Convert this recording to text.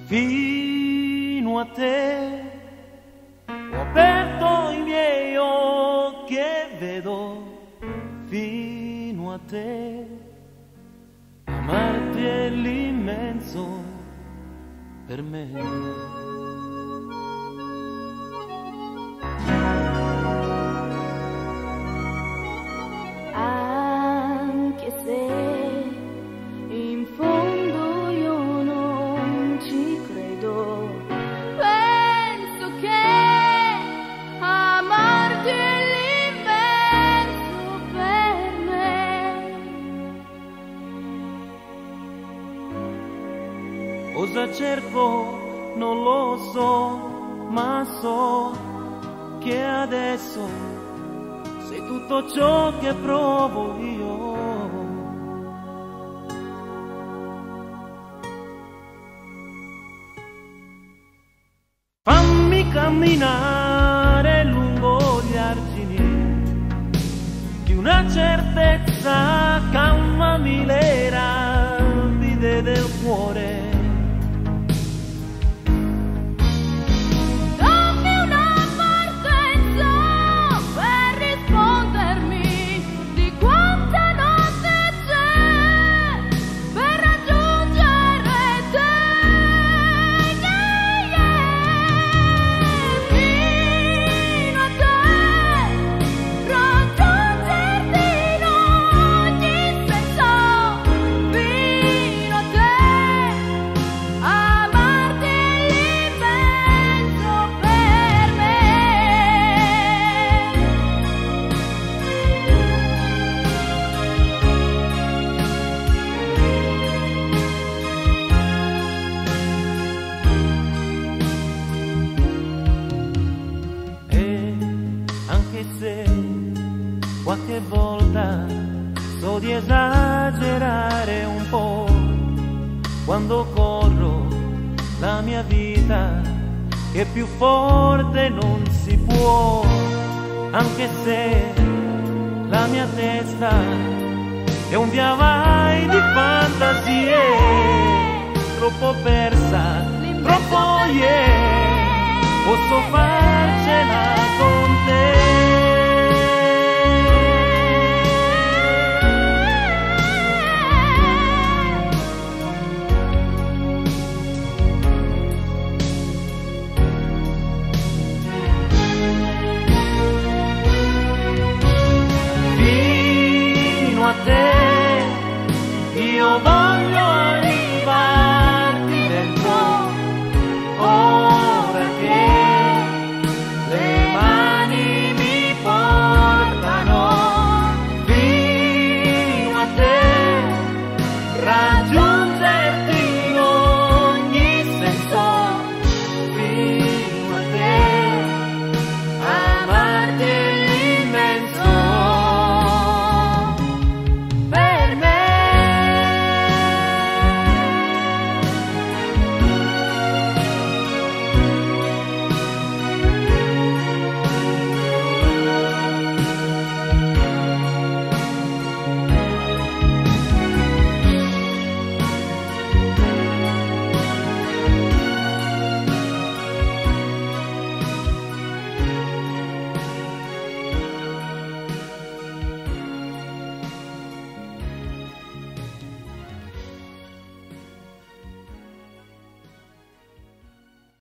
fino a te. Ho aperto i miei occhi e vedo fino a te. Amarti è l'immenso per me. Cosa cerco non lo so, ma so che adesso sei tutto ciò che provo io. Fammi camminare lungo gli argini di una certezza, calmami le rapide del cuore. Qualche volta so di esagerare un po' quando corro la mia vita, che più forte non si può, anche se la mia testa è un via vai di fantasie, troppo persa, troppo posso farcela con te.